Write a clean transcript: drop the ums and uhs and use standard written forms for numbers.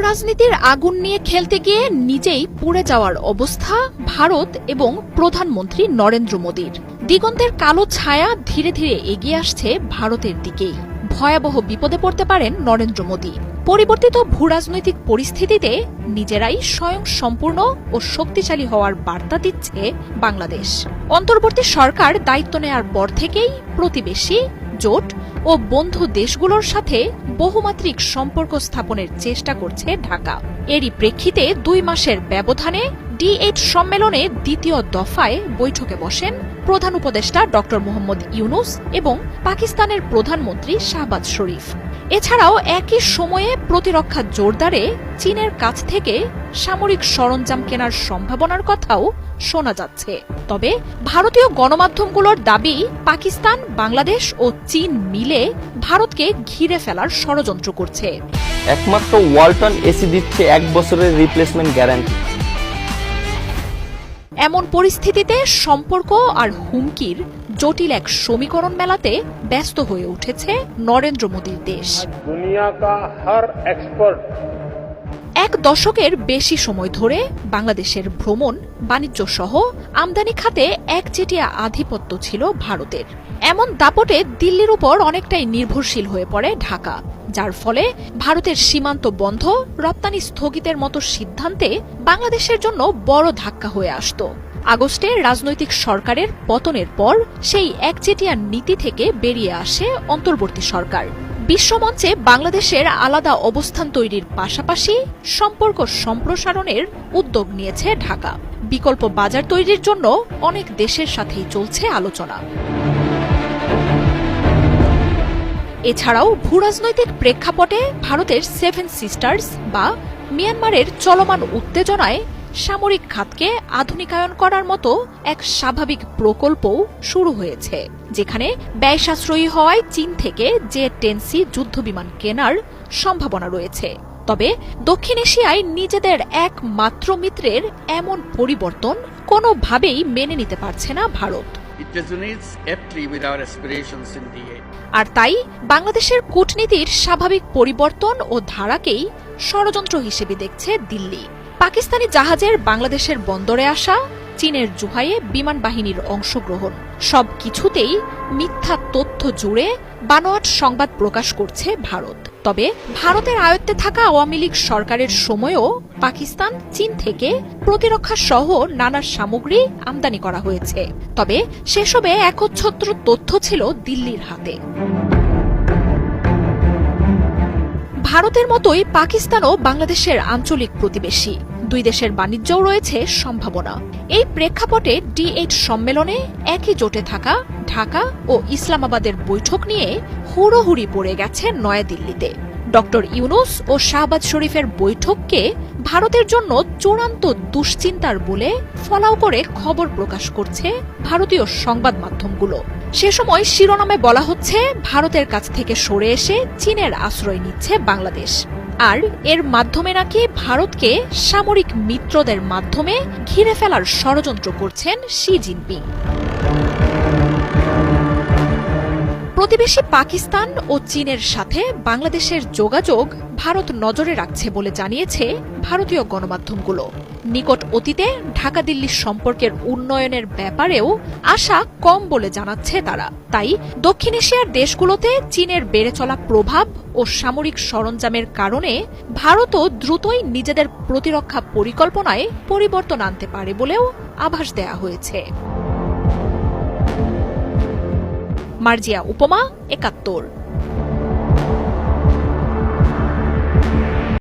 রাজনীতির আগুন নিয়ে খেলতে গিয়ে নিজেই পুড়ে যাওয়ার অবস্থা ভারত এবং প্রধানমন্ত্রী নরেন্দ্র মোদীর। দিগন্তের কালো ছায়া ধীরে ধীরে এগিয়ে আসছে ভারতের দিকেই। ভয়াবহ বিপদে পড়তে পারেন নরেন্দ্র মোদী। পরিবর্তিত ভূরাজনৈতিক পরিস্থিতিতে নিজেরাই স্বয়ং সম্পূর্ণ ও শক্তিশালী হওয়ার বার্তা দিচ্ছে বাংলাদেশ। অন্তর্বর্তী সরকার দায়িত্ব নেয়ার পর থেকেই প্রতিবেশী, জোট ও বন্ধু দেশগুলোর সাথে বহুমাত্রিক সম্পর্ক স্থাপনের চেষ্টা করছে ঢাকা। এরই প্রেক্ষিতে 2 মাসের ব্যবধানে D8 সম্মেলনে দ্বিতীয় দফায় বৈঠকে বসেন প্রধান উপদেষ্টা ড মোহাম্মদ ইউনূস এবং পাকিস্তানের প্রধানমন্ত্রী শাহবাজ শরীফ। এছাড়াও একই সময়ে প্রতিরক্ষা জোরদারে চীনের কাছ থেকে সামরিক সরঞ্জাম কেনার সম্ভাবনার কথাও শোনা যাচ্ছে। তবে ভারতীয় গণমাধ্যমগুলোর দাবি, পাকিস্তান, বাংলাদেশ ও চীন মিলে ভারতকে ঘিরে ফেলার ষড়যন্ত্র করছে। একমাত্র ওয়ালটন এসি দিচ্ছে 1 বছরের রিপ্লেসমেন্ট গ্যারান্টি। এমন পরিস্থিতিতে সম্পর্ক আর হুমকির জটিল এক সমীকরণ মেলাতে ব্যস্ত হয়ে উঠেছে নরেন্দ্র মোদীর দেশ। এক দশকের বেশি সময় ধরে বাংলাদেশের ভ্রমণ, বাণিজ্য সহ আমদানি খাতে একচেটিয়া আধিপত্য ছিল ভারতের। এমন দাপটে দিল্লির উপর অনেকটাই নির্ভরশীল হয়ে পড়ে ঢাকা, যার ফলে ভারতের সীমান্ত বন্ধ, রপ্তানি স্থগিতের মতো সিদ্ধান্তে বাংলাদেশের জন্য বড় ধাক্কা হয়ে আসত। আগস্টে রাজনৈতিক সরকারের পতনের পর সেই একচেটিয়া নীতি থেকে বেরিয়ে আসে অন্তর্বর্তী সরকার। বিশ্বমঞ্চে বাংলাদেশের আলাদা অবস্থান তৈরির পাশাপাশি সম্পর্ক সম্প্রসারণের উদ্যোগ নিয়েছে ঢাকা। বিকল্প বাজার তৈরির জন্য অনেক দেশের সাথেই চলছে আলোচনা। এছাড়াও ভূরাজনৈতিক প্রেক্ষাপটে ভারতের 7 সিস্টার্স বা মিয়ানমারের চলমান উত্তেজনায় সামরিক খাতকে আধুনিকায়ন করার মতো এক স্বাভাবিক প্রকল্পও শুরু হয়েছে, যেখানে ব্যয় সাশ্রয়ী হওয়ায় চীন থেকে J-10C যুদ্ধবিমান কেনার সম্ভাবনা রয়েছে। তবে দক্ষিণ এশিয়ায় নিজেদের একমাত্র মিত্রের এমন পরিবর্তন কোনোভাবেই মেনে নিতে পারছে না ভারত। আর তাই বাংলাদেশের কূটনীতির স্বাভাবিক পরিবর্তন ও ধারাকেই ষড়যন্ত্র হিসেবে দেখছে দিল্লি। পাকিস্তানি জাহাজের বাংলাদেশের বন্দরে আসা, চীনের জুহাইয়ে বিমান বাহিনীর অংশগ্রহণ, সব কিছুতেই মিথ্যা তথ্য জুড়ে বানোয়াট সংবাদ প্রকাশ করছে ভারত। তবে ভারতের আয়ত্তে থাকা আওয়ামী লীগ সরকারের সময়েও পাকিস্তান, চীন থেকে প্রতিরক্ষা সহ নানা সামগ্রী আমদানি করা হয়েছে। তবে সেসবে একচ্ছত্র তথ্য ছিল দিল্লির হাতে। ভারতের মতোই পাকিস্তানও বাংলাদেশের আঞ্চলিক প্রতিবেশী। 2 দেশের বাণিজ্যও রয়েছে সম্ভাবনা। এই প্রেক্ষাপটে D8 সম্মেলনে একই জোটে থাকা ঢাকা ও ইসলামাবাদের বৈঠক নিয়ে হুড়োহুড়ি পড়ে গেছে নয়াদিল্লিতে। ড ইউনূস ও শাহবাজ শরীফের বৈঠককে ভারতের জন্য চূড়ান্ত দুশ্চিন্তার বলে ফলাও করে খবর প্রকাশ করছে ভারতীয় সংবাদ মাধ্যমগুলো। সে সময় শিরোনামে বলা হচ্ছে, ভারতের কাছ থেকে সরে এসে চীনের আশ্রয় নিচ্ছে বাংলাদেশ। আর এর মাধ্যমে নাকি ভারতকে সামরিক মিত্রদের মাধ্যমে ঘিরে ফেলার ষড়যন্ত্র করছেন শি জিনপিং। প্রতিবেশী পাকিস্তান ও চীনের সাথে বাংলাদেশের যোগাযোগ ভারত নজরে রাখছে বলে জানিয়েছে ভারতীয় গণমাধ্যমগুলো। নিকট অতীতে ঢাকা দিল্লির সম্পর্কের উন্নয়নের ব্যাপারেও আশা কম বলে জানাচ্ছে তারা। তাই দক্ষিণ এশিয়ার দেশগুলোতে চীনের বেড়ে চলা প্রভাব ও সামরিক সরঞ্জামের কারণে ভারতও দ্রুতই নিজেদের প্রতিরক্ষা পরিকল্পনায় পরিবর্তন আনতে পারে বলেও আভাস দেয়া হয়েছে। মার্জিয়া উপমা, ৭১।